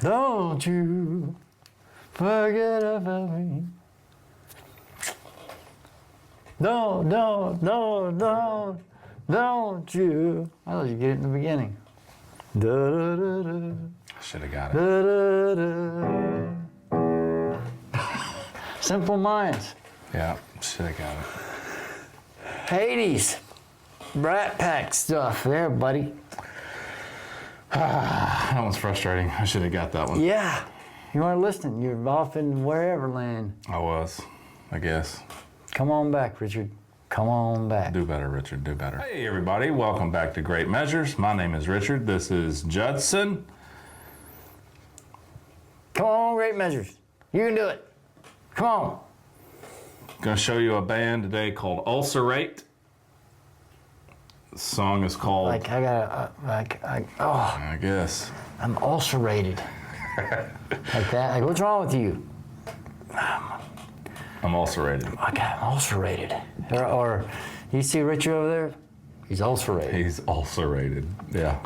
Don't you forget about me. Don't you. I thought you get it in the beginning. Da, da, da, da. I should have got it. Da, da, da. Simple Minds. Yeah, should have got it. 80s. Brat Pack stuff there, buddy. That one's frustrating. I should have got that one. Yeah. You weren't listening. You're off in wherever land. I was, I guess. Come on back, Richard. Come on back. Do better, Richard. Do better. Hey, everybody. Welcome back to Great Measures. My name is Richard. This is Judson. Come on, Great Measures. You can do it. Come on. Going to show you a band today called Ulcerate. The song is called... I guess. I'm ulcerated. Like that? Like, what's wrong with you? I'm ulcerated. Okay, I'm ulcerated. Or you see Richard over there? He's ulcerated. He's ulcerated, yeah.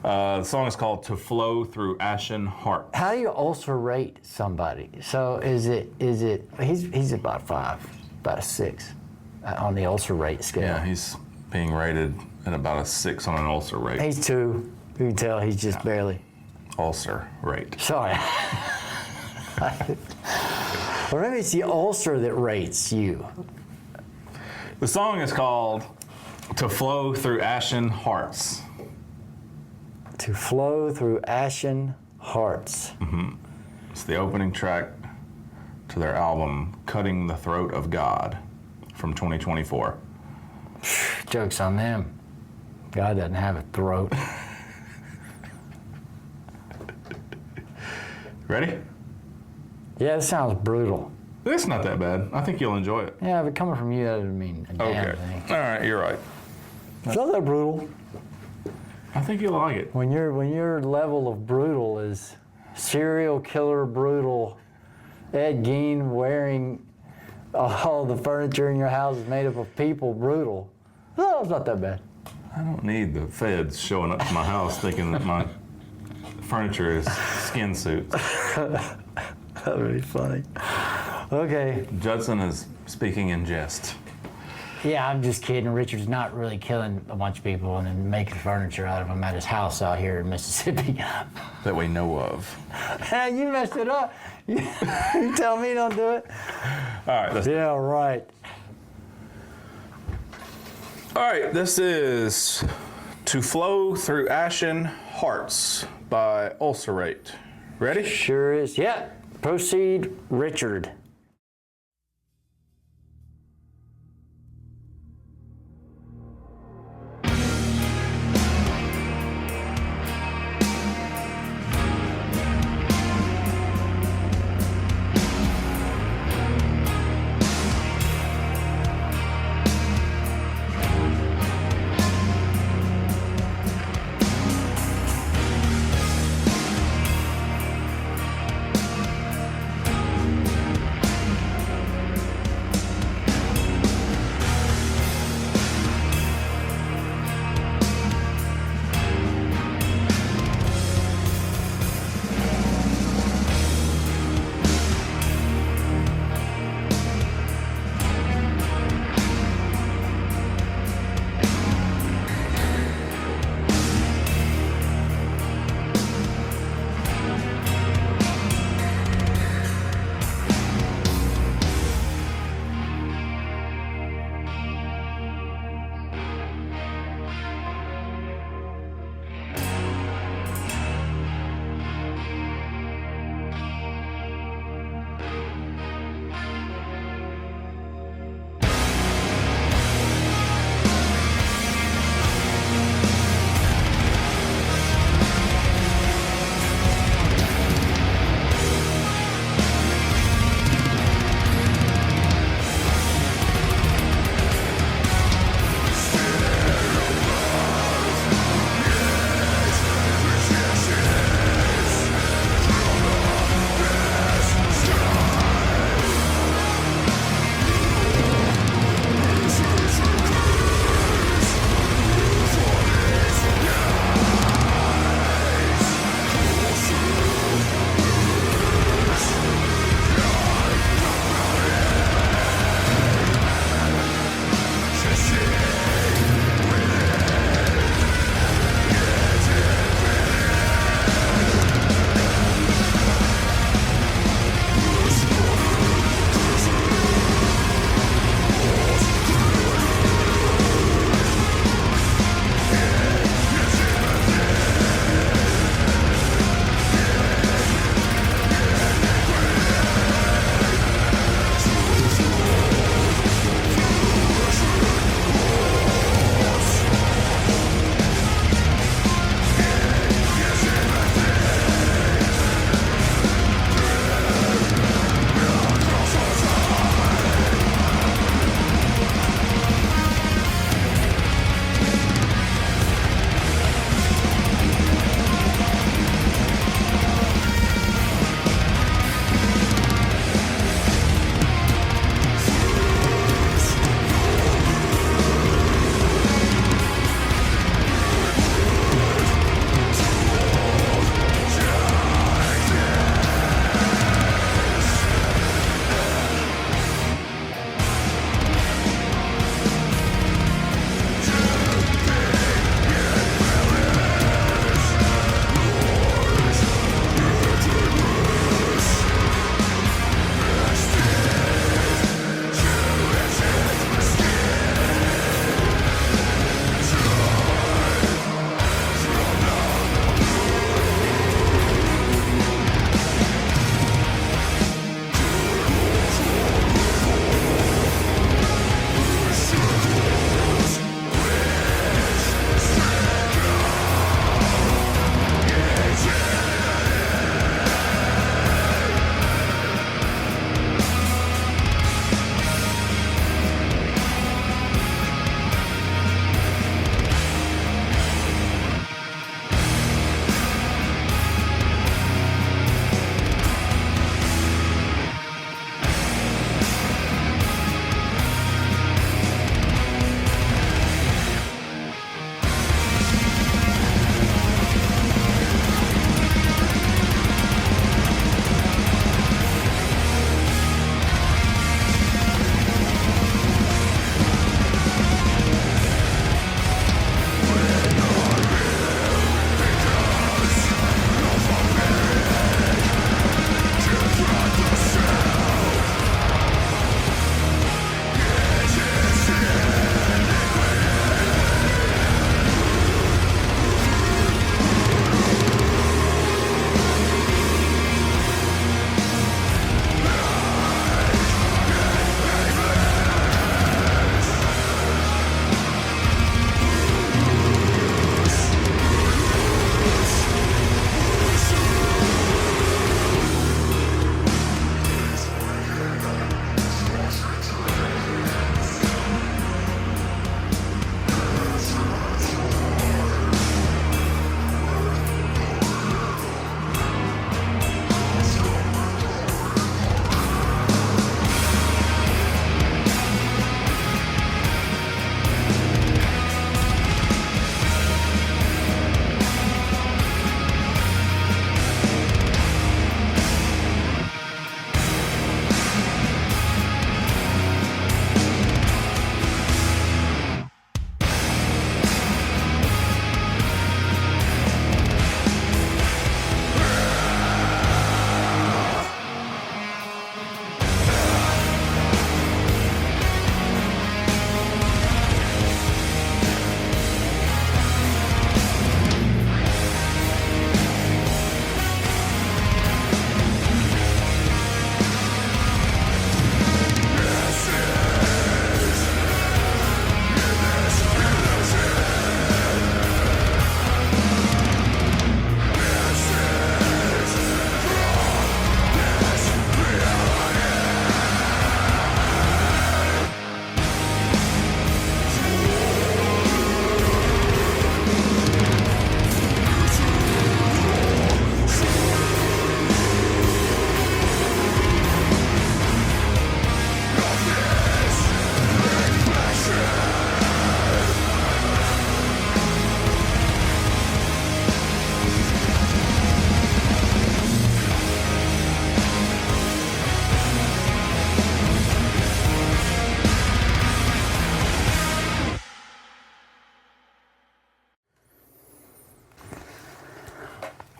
The song is called To Flow Through Ashen Hearts. How do you ulcerate somebody? So is it, he's about 5, about a 6 on the ulcerate scale. Yeah, he's being rated at about a 6 on an ulcer rate. He's 2. You can tell he's just barely. Ulcer rate. Sorry. Or maybe it's the ulcer that rates you. The song is called To Flow Through Ashen Hearts. To Flow Through Ashen Hearts. Mm-hmm. It's the opening track to their album, Cutting the Throat of God, from 2024. Joke's on them. God doesn't have a throat. Ready? Yeah, this sounds brutal. It's not that bad. I think you'll enjoy it. Yeah, but coming from you, that doesn't mean a damn thing. All right, you're right. It's not that brutal. I think you'll like it. When your level of brutal is serial killer brutal, Ed Gein wearing all the furniture in your house is made up of people brutal. Oh, it's not that bad. I don't need the feds showing up to my house thinking that my furniture is skin suits. That would be funny. Okay. Judson is speaking in jest. Yeah, I'm just kidding. Richard's not really killing a bunch of people and then making furniture out of them at his house out here in Mississippi. That we know of. Hey, you messed it up. You tell me don't do it. All right. Yeah, right. All right, this is To Flow Through Ashen Hearts by Ulcerate. Ready? Sure is. Yeah. Proceed, Richard.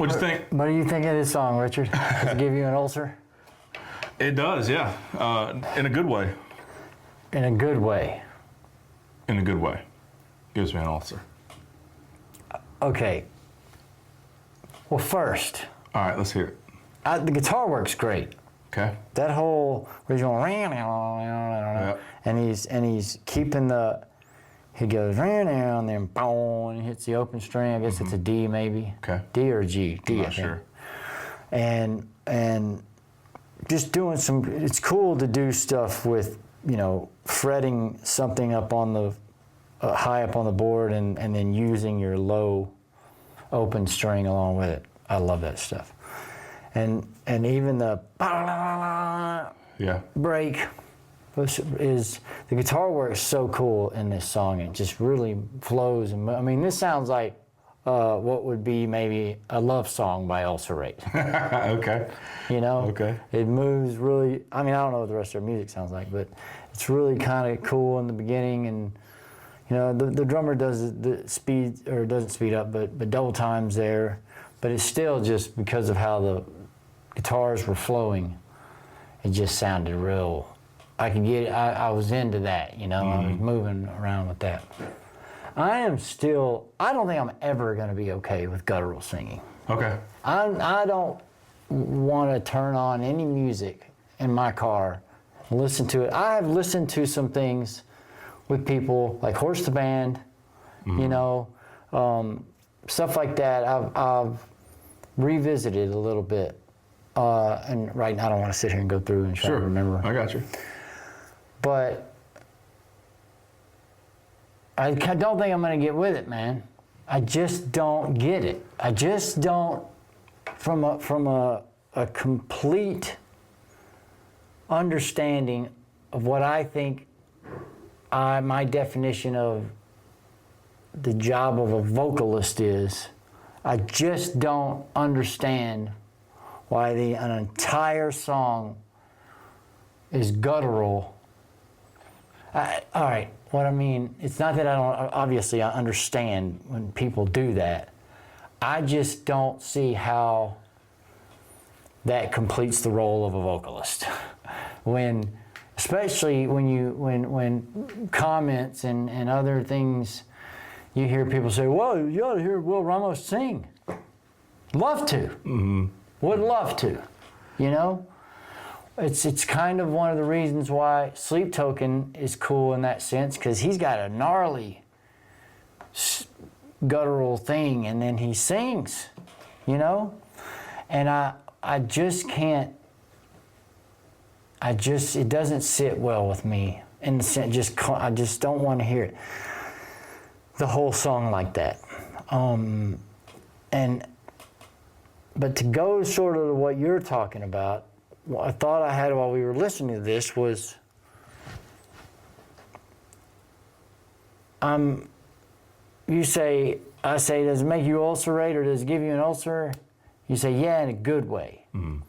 What'd you think? What do you think of this song, Richard? Does it give you an ulcer? It does, yeah. In a good way. In a good way. In a good way. Gives me an ulcer. Okay. Well, first, All right, let's hear it. the guitar works great. Okay. That whole original, and he's keeping he goes and then boom, and he hits the open string. I guess it's a D maybe. Okay. D or a G? D, I'm I not think. sure. And just doing it's cool to do stuff with, fretting something up on the, high up on the board and then using your low open string along with it. I love that stuff. And even the break is the guitar work is so cool in this song. It just really flows. And I mean, this sounds like what would be maybe a love song by Ulcerate. Okay. Okay. It moves really. I mean, I don't know what the rest of their music sounds like, but it's really kind of cool in the beginning. And the drummer does the speed, or doesn't speed up, but double times there. But it's still just because of how the guitars were flowing, it just sounded real. I could get it. I was into that, I was moving around with that. I don't think I'm ever going to be okay with guttural singing. Okay. I don't want to turn on any music in my car and listen to it. I have listened to some things with people like Horse the Band, stuff like that. I've revisited a little bit. And right now I don't want to sit here and go through and try to remember. I got you. But I don't think I'm going to get with it, man. I just don't get it. I just don't, from a complete understanding of what I think my definition of the job of a vocalist is, I just don't understand why an entire song is guttural. All right, what I mean, it's not that I don't, obviously I understand when people do that. I just don't see how that completes the role of a vocalist. Especially when comments and other things, you hear people say, "Whoa, you ought to hear Will Ramos sing." Love to. Mm-hmm. Would love to. It's kind of one of the reasons why Sleep Token is cool in that sense, because he's got a gnarly guttural thing, and then he sings, and I just can't. It doesn't sit well with me in the sense. I just don't want to hear it. The whole song like that, but to go sort of to what you're talking about, what I thought I had while we were listening to this was, I say, does it make you ulcerate or does it give you an ulcer? You say, yeah, in a good way. Mm-hmm.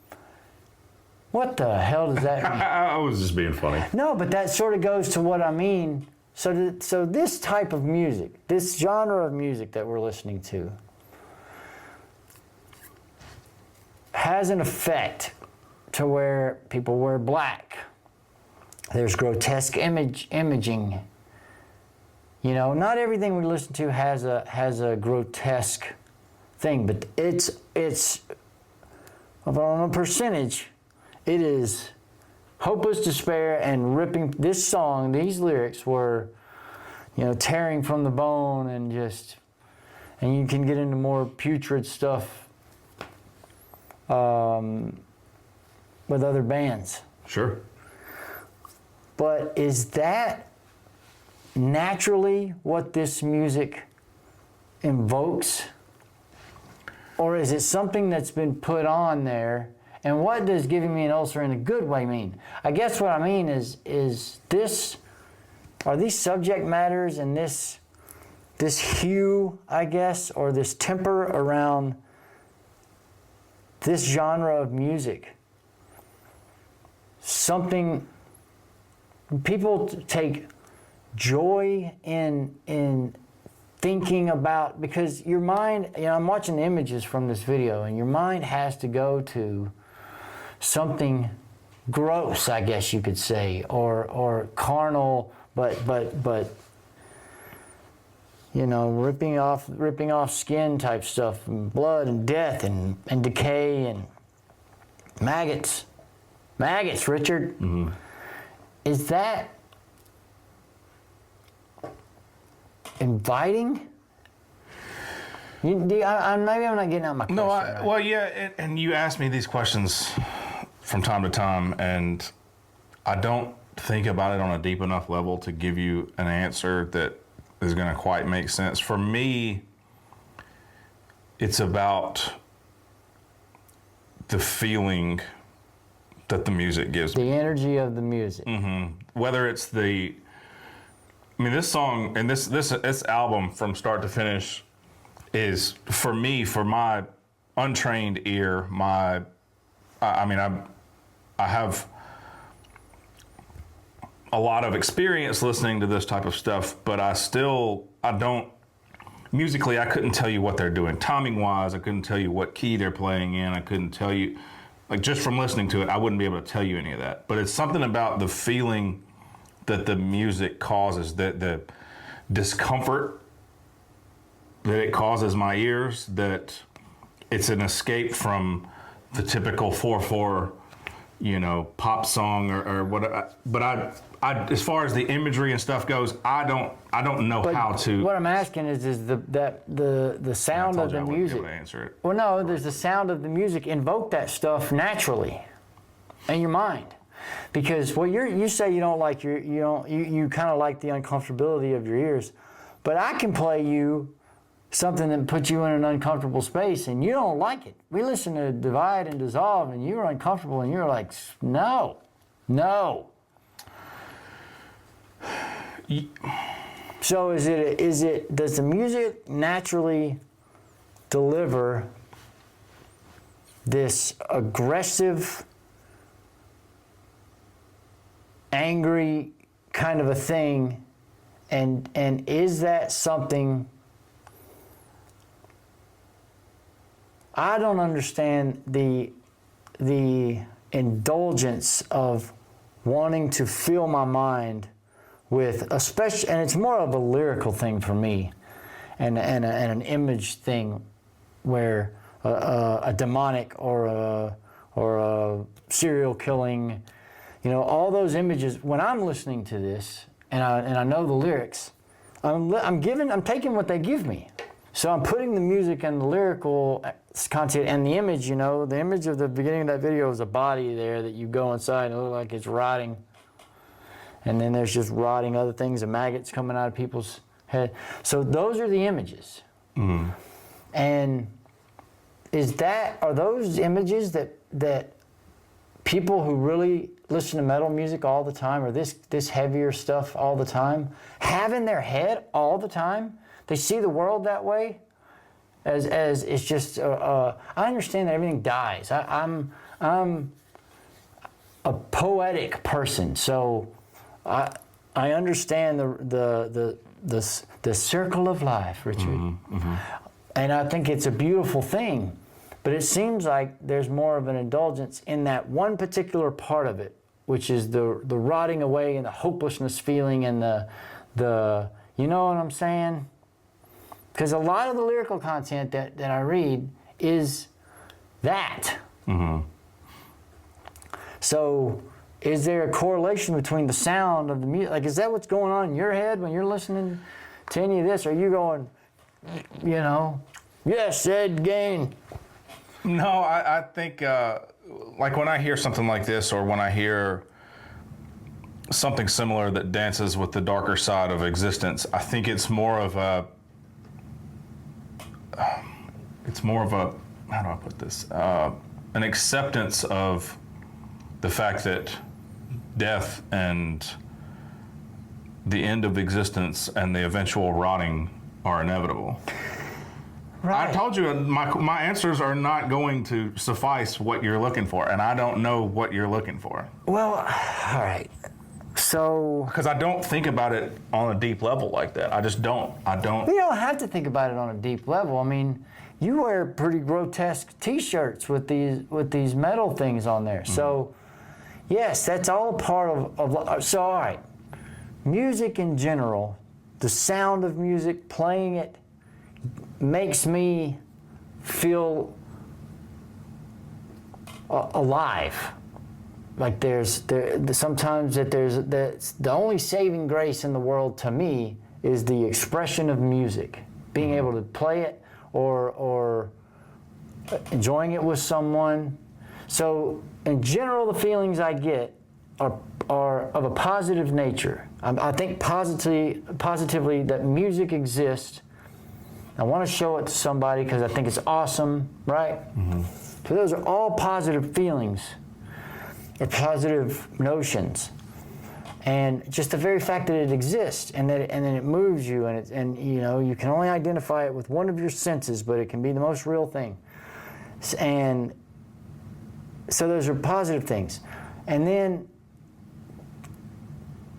What the hell does that mean? I was just being funny. No, but that sort of goes to what I mean. So this type of music, this genre of music that we're listening to, has an effect to where people wear black. There's grotesque imaging. Not everything we listen to has a grotesque thing, but it's on a percentage, it is hopeless despair and ripping. This song, these lyrics were, tearing from the bone and you can get into more putrid stuff with other bands. Sure. But is that naturally what this music invokes? Or is it something that's been put on there? And what does giving me an ulcer in a good way mean? I guess what I mean is are these subject matters and this hue, I guess, or this temper around this genre of music, something people take joy in thinking about, because your mind, I'm watching the images from this video, and your mind has to go to something gross, I guess you could say, or carnal, but ripping off skin type stuff, and blood and death and decay and maggots, Richard. Mm-hmm. Is that inviting? Maybe I'm not getting out my question. No, right. Well, yeah, and you ask me these questions from time to time, and I don't think about it on a deep enough level to give you an answer that is going to quite make sense. For me, it's about the feeling that the music gives me. The energy of the music. Mm-hmm. Whether it's this song and this album from start to finish is, for me, for my untrained ear, I have a lot of experience listening to this type of stuff, but musically, I couldn't tell you what they're doing. Timing wise, I couldn't tell you what key they're playing in. I couldn't tell you, just from listening to it, I wouldn't be able to tell you any of that. But it's something about the feeling that the music causes, the discomfort that it causes my ears, that it's an escape from the typical 4/4, pop song or whatever. But I, as far as the imagery and stuff goes, I don't know how to. What I'm asking is the sound of the music. I wouldn't be able to answer it. Well, no, there's the sound of the music. Invoke that stuff naturally in your mind, because you say you don't like you kind of like the uncomfortability of your ears, but I can play you something that puts you in an uncomfortable space and you don't like it. We listen to Divide and Dissolve and you're uncomfortable and you're like, no. So does the music naturally deliver this aggressive, angry kind of a thing, and is that something? I don't understand the indulgence of wanting to fill my mind with, especially, and it's more of a lyrical thing for me, and an image thing, where a demonic or a serial killing, all those images. When I'm listening to this and I know the lyrics, I'm taking what they give me. So I'm putting the music and the lyrical content and the image, the image of the beginning of that video is a body there that you go inside and it looks like it's rotting. And then there's just rotting other things, and maggots coming out of people's head. So those are the images. Mm-hmm. And are those images that people who really listen to metal music all the time, or this heavier stuff all the time, have in their head all the time? They see the world that way, as it's just. I understand that everything dies. I'm a poetic person, so I understand the circle of life, Richard, mm-hmm, mm-hmm. And I think it's a beautiful thing. But it seems like there's more of an indulgence in that one particular part of it, which is the rotting away and the hopelessness feeling and the you know what I'm saying? Because a lot of the lyrical content that I read is that. Mm-hmm. So is there a correlation between the sound of the music? Like, is that what's going on in your head when you're listening to any of this? Are you going, yes, Ed Gain? No, I think, like when I hear something like this, or when I hear something similar that dances with the darker side of existence, I think it's more of a, how do I put this? An acceptance of the fact that death and the end of existence and the eventual rotting are inevitable. Right. I told you my answers are not going to suffice what you're looking for, and I don't know what you're looking for. Well, all right. So Because I don't think about it on a deep level like that. I just don't. you don't have to think about it on a deep level. I mean, you wear pretty grotesque T-shirts with these metal things on there. So yes, that's all part of. So all right, music in general, the sound of music, playing it, makes me feel alive. Like sometimes the only saving grace in the world to me is the expression of music, being able to play it or enjoying it with someone. So in general, the feelings I get are of a positive nature. I think positively that music exists. I want to show it to somebody because I think it's awesome, right? So those are all positive feelings. Or positive notions, and just the very fact that it exists and then it moves you, and you know, you can only identify it with one of your senses, but it can be the most real thing. And so those are positive things. And then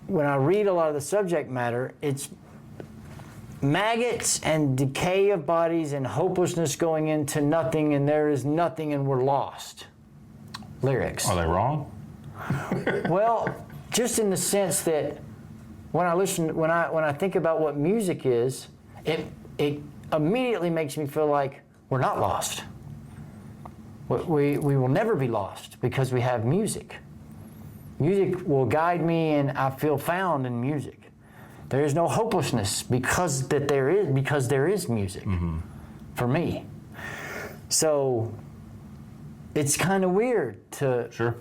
when I read a lot of the subject matter, it's maggots and decay of bodies and hopelessness going into nothing, and there is nothing and we're lost. Lyrics. Are they wrong? Well, just in the sense that when I think about what music is, it immediately makes me feel like we're not lost. We will never be lost because we have music. Music will guide me, and I feel found in music. There is no hopelessness because there is music for me. So it's kind of weird to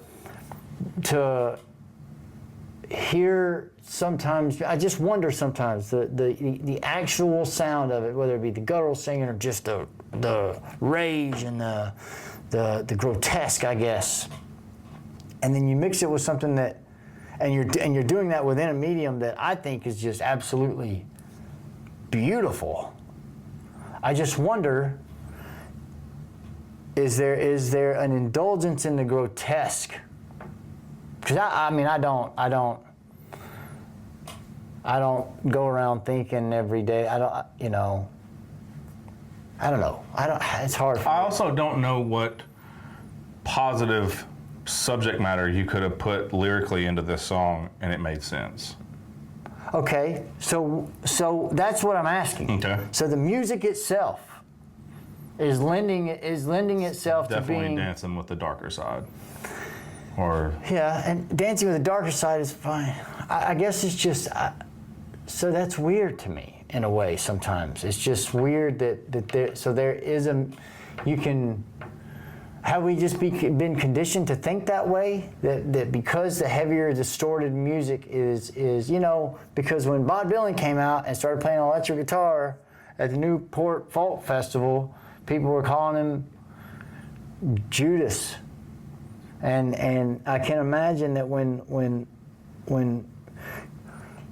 hear sometimes. I just wonder sometimes the actual sound of it, whether it be the guttural singing or just the rage and the grotesque, I guess. And then you mix it with something that, and you're doing that within a medium that I think is just absolutely beautiful. I just wonder, is there an indulgence in the grotesque? Because I don't go around thinking every day. I don't know. It's hard for me. I also don't know what positive subject matter you could have put lyrically into this song and it made sense. Okay, so that's what I'm asking. Okay. So the music itself is lending itself Definitely to being dancing with the darker side. Or yeah, and dancing with the darker side is fine. I guess it's just so that's weird to me in a way. Sometimes it's just weird that there is you can. Have we just been conditioned to think that way? That because the heavier, distorted music is because when Bob Dylan came out and started playing electric guitar at the Newport Folk Festival, people were calling him Judas. And I can imagine that when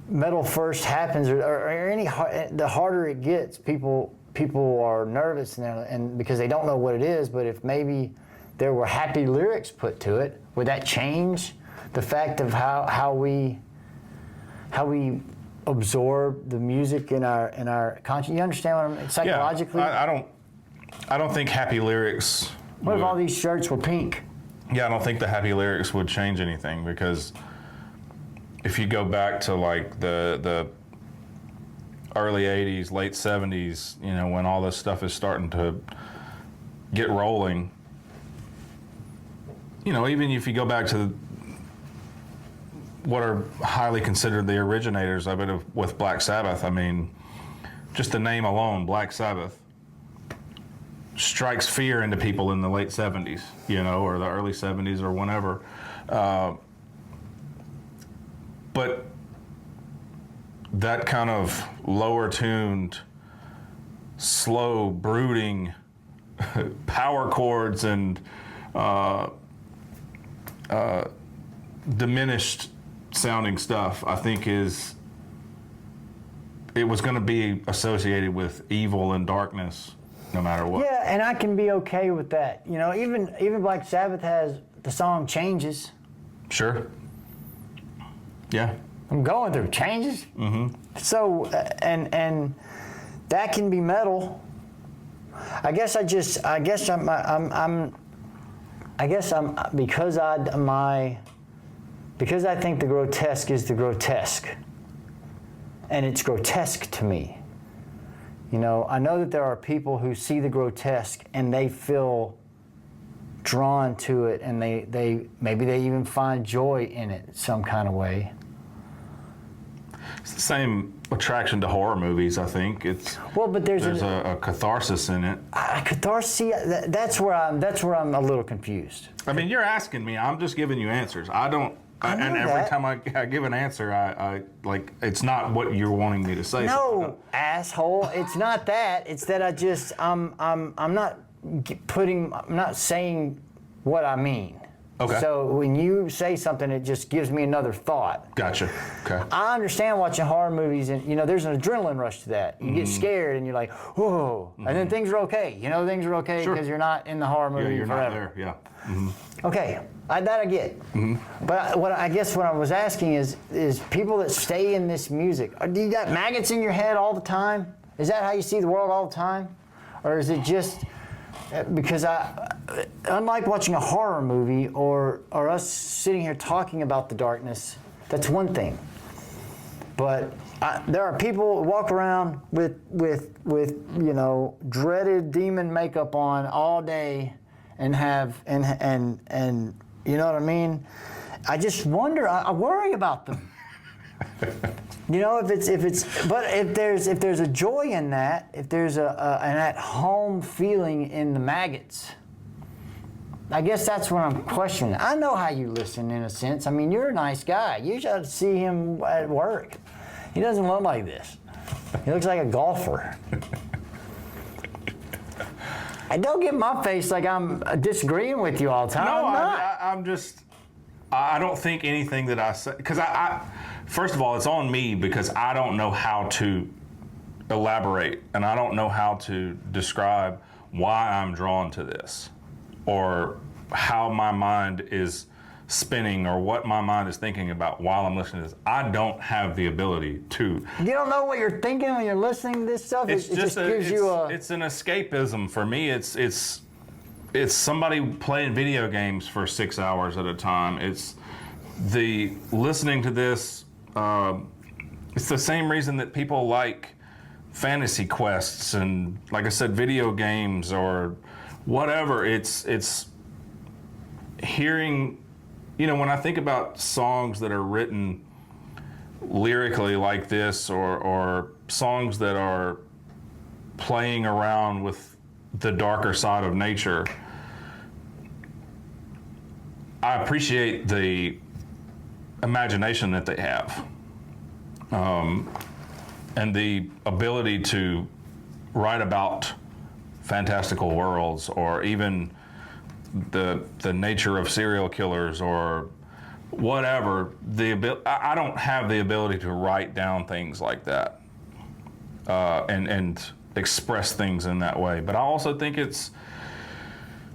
metal first happens, the harder it gets, people are nervous and because they don't know what it is. But if maybe there were happy lyrics put to it, would that change the fact of how we absorb the music in our conscience? You understand what I'm psychologically? Yeah, I don't think happy lyrics. What if all these shirts were pink? Yeah, I don't think the happy lyrics would change anything, because if you go back to like the early 80s, late 70s, when all this stuff is starting to get rolling, even if you go back to what are highly considered the originators of it with Black Sabbath, I mean, just the name alone, Black Sabbath, strikes fear into people in the late 70s, or the early 70s or whenever. But that kind of lower tuned, slow, brooding power chords and diminished sounding stuff, I think it was going to be associated with evil and darkness no matter what. Yeah, and I can be okay with that. Even Black Sabbath has the song Changes. Sure. Yeah. I'm going through changes. So, and that can be metal. Because I think the grotesque is the grotesque, and it's grotesque to me. You know, I know that there are people who see the grotesque and they feel drawn to it, and they maybe they even find joy in it some kind of way. It's the same attraction to horror movies, I think. But there's a catharsis in it. Catharsis. That's where I'm a little confused. I mean, you're asking me. I'm just giving you answers. And every time I give an answer, I like it's not what you're wanting me to say. No, asshole. It's not that. It's that I'm not saying what I mean. Okay. So when you say something, it just gives me another thought. Gotcha. Okay. I understand watching horror movies, and there's an adrenaline rush to that. You get scared, and you're like, whoa, and then things are okay. Things are okay because you're not in the horror movie you're forever. not there. Yeah. Okay, that I get. But what I was asking is people that stay in this music, do you got maggots in your head all the time? Is that how you see the world all the time? Or is it just because unlike watching a horror movie or us sitting here talking about the darkness, that's one thing. But there are people who walk around with dreaded demon makeup on all day and you know what I mean? I just wonder. I worry about them. If there's a joy in that, if there's an at-home feeling in the maggots, I guess that's what I'm questioning. I know how you listen, in a sense. I mean, you're a nice guy. You should see him at work. He doesn't look like this. He looks like a golfer. And don't get in my face like I'm disagreeing with you all the time. No, I'm not. I'm just. I don't think anything that I say, because first of all, it's on me because I don't know how to elaborate, and I don't know how to describe why I'm drawn to this, or how my mind is spinning, or what my mind is thinking about while I'm listening to this. I don't have the ability to. You don't know what you're thinking when you're listening to this stuff? It's It's an escapism for me. It's somebody playing video games for 6 hours at a time. It's the listening to this. It's the same reason that people like fantasy quests and, like I said, video games or whatever. It's hearing. When I think about songs that are written lyrically like this, or songs that are playing around with the darker side of nature, I appreciate the imagination that they have, and the ability to write about fantastical worlds, or even the nature of serial killers, or whatever. I don't have the ability to write down things like that, and express things in that way. But I also think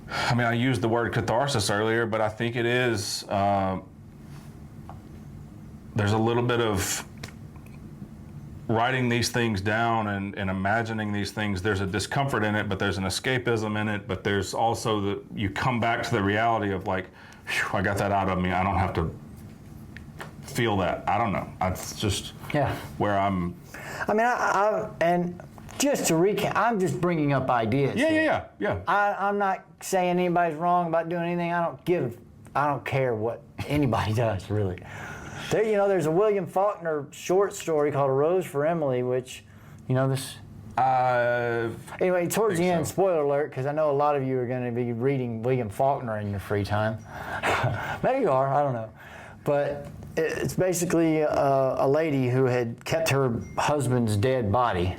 I used the word catharsis earlier, but I think it is, there's a little bit of writing these things down and imagining these things. There's a discomfort in it, but there's an escapism in it, but there's also you come back to the reality of like, I got that out of me. I don't have to feel that. I don't know. It's just where I'm. I mean, and just to recap, I'm just bringing up ideas. Yeah. I'm not saying anybody's wrong about doing anything. I don't care what anybody does, really. There's a William Faulkner short story called A Rose for Emily, which, this. Anyway, towards the end, spoiler alert, because I know a lot of you are going to be reading William Faulkner in your free time. Maybe you are, I don't know. But it's basically a lady who had kept her husband's dead body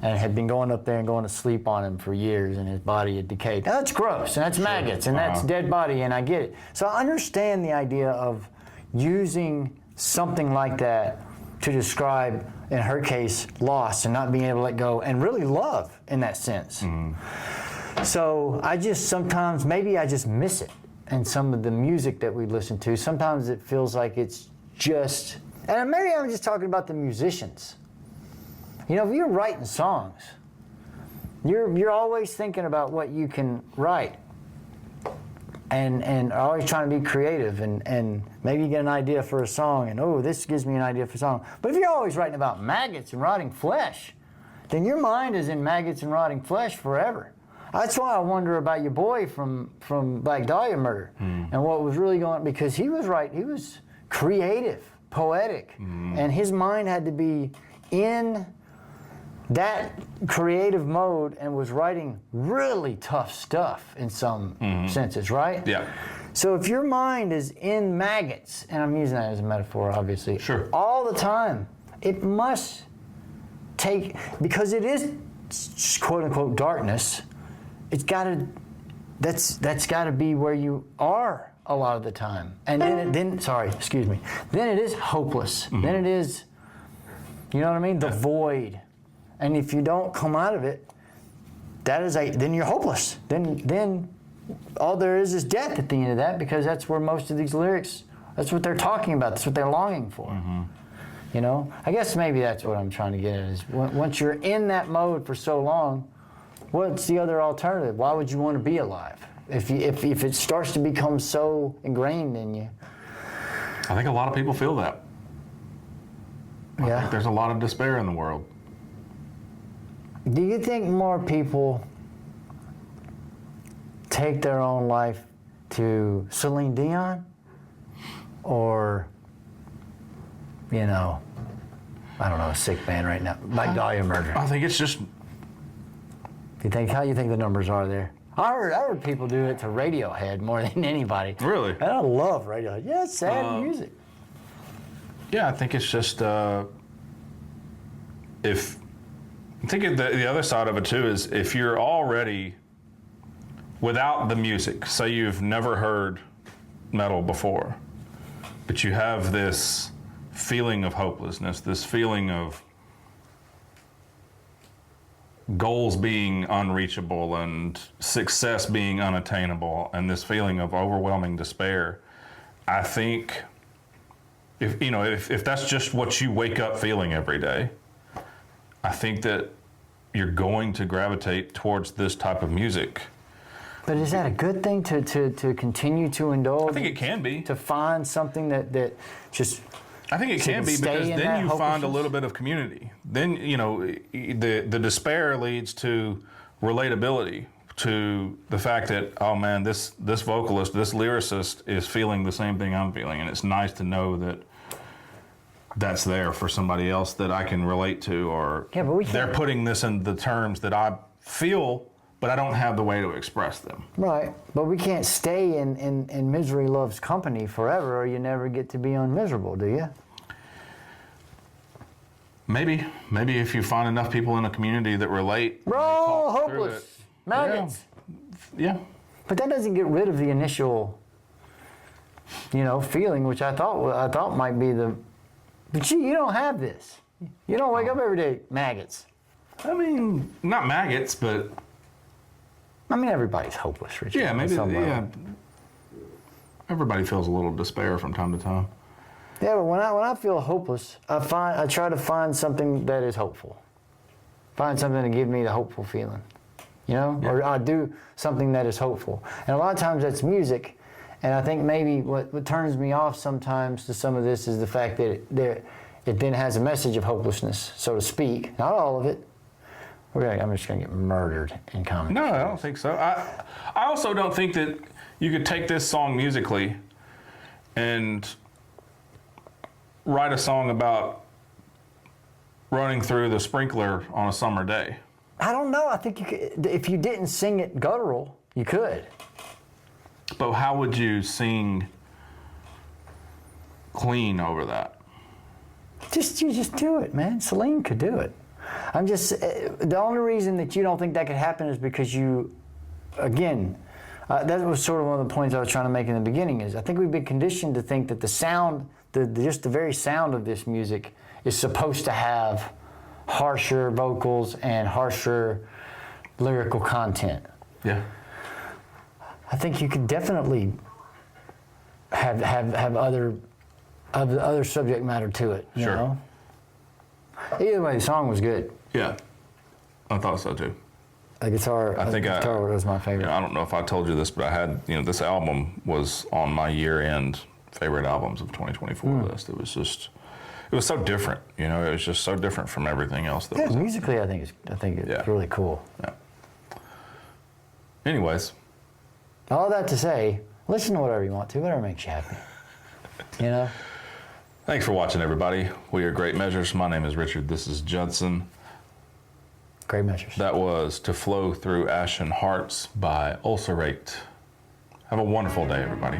and had been going up there and going to sleep on him for years, and his body had decayed. Now, that's gross, and that's maggots, and that's dead body, and I get it. So I understand the idea of using something like that to describe, in her case, loss and not being able to let go, and really love in that sense. So I just sometimes, maybe I just miss it in some of the music that we listen to. Sometimes it feels like it's just And maybe I'm just talking about the musicians. You know, if you're writing songs, you're always thinking about what you can write. And always trying to be creative, and maybe you get an idea for a song, and oh, this gives me an idea for a song. But if you're always writing about maggots and rotting flesh, then your mind is in maggots and rotting flesh forever. That's why I wonder about your boy from Black Dahlia Murder and what was really going on, because he was creative, poetic, and his mind had to be in that creative mode and was writing really tough stuff in some senses, right? Yeah. So if your mind is in maggots, and I'm using that as a metaphor, obviously, Sure. all the time, it must take, because it is quote unquote darkness, it's gotta, that's gotta be where you are a lot of the time. And then then it is hopeless. Then it is, you know what I mean? The void. And if you don't come out of it, then you're hopeless. Then all there is death at the end of that, because that's where most of these lyrics, that's what they're talking about. That's what they're longing for. You know, I guess maybe that's what I'm trying to get at, is once you're in that mode for so long, what's the other alternative? Why would you want to be alive if it starts to become so ingrained in you? I think a lot of people feel that. I Yeah. think there's a lot of despair in the world. Do you think more people take their own life to Celine Dion, or, you know, I don't know, a sick band right now, Black Dahlia Murder? I think it's just, How you think the numbers are there? I heard people do it to Radiohead more than anybody. Really? And I love Radiohead. Yeah, it's sad music. yeah, I think it's just, I think the other side of it too is, if you're already without the music, say you've never heard metal before, but you have this feeling of hopelessness, this feeling of goals being unreachable and success being unattainable, and this feeling of overwhelming despair, I think if that's just what you wake up feeling every day, I think that you're going to gravitate towards this type of music. But is that a good thing to continue to indulge? I think it can be. To find something that just... I think it can be, stay because in then that you find a hopelessness? little bit of community. Then, the despair leads to relatability, to the fact that, oh man, this vocalist, this lyricist is feeling the same thing I'm feeling. And it's nice to know that that's there for somebody else that I can relate to, or Yeah, but we can't- they're putting this in the terms that I feel, but I don't have the way to express them. Right, but we can't stay in misery loves company forever, or you never get to be unmiserable, do you? Maybe if you find enough people in a community that relate. We're and they all talk through hopeless. it. Maggots. Yeah. But that doesn't get rid of the initial, feeling, which I thought might be the. But you don't have this. You don't wake up every day maggots. I mean, not maggots, but I mean, everybody's hopeless, Richard. yeah, on maybe, some level. yeah. Everybody feels a little despair from time to time. Yeah, but when I feel hopeless, I try to find something that is hopeful. Find something to give me the hopeful feeling, or I do something that is hopeful. And a lot of times that's music. And I think maybe what turns me off sometimes to some of this is the fact that it then has a message of hopelessness, so to speak. Not all of it. I'm just going to get murdered in comments. No, I don't think so. I also don't think that you could take this song musically and write a song about running through the sprinkler on a summer day. I don't know. I think you could, if you didn't sing it guttural, you could. But how would you sing clean over that? You just do it, man. Celine could do it. I'm just, the only reason that you don't think that could happen is because you, again, that was sort of one of the points I was trying to make in the beginning, is I think we've been conditioned to think that the sound, just the very sound of this music is supposed to have harsher vocals and harsher lyrical content. Yeah. I think you could definitely have other of the other subject matter to it. You Sure. know? Either way, the song was good. Yeah, I thought so too. The guitar, the guitar was my favorite. I don't know if I told you this, but I had, this album was on my year-end favorite albums of 2024 list. It was so different, it was just so different from everything else that was. Musically, I think it's really cool. Yeah. Anyways. All that to say, listen to whatever you want to, whatever makes you happy. Thanks for watching, everybody. We are Great Measures. My name is Richard. This is Judson. Great Measures. That was To Flow Through Ashen Hearts by Ulcerate. Have a wonderful day, everybody.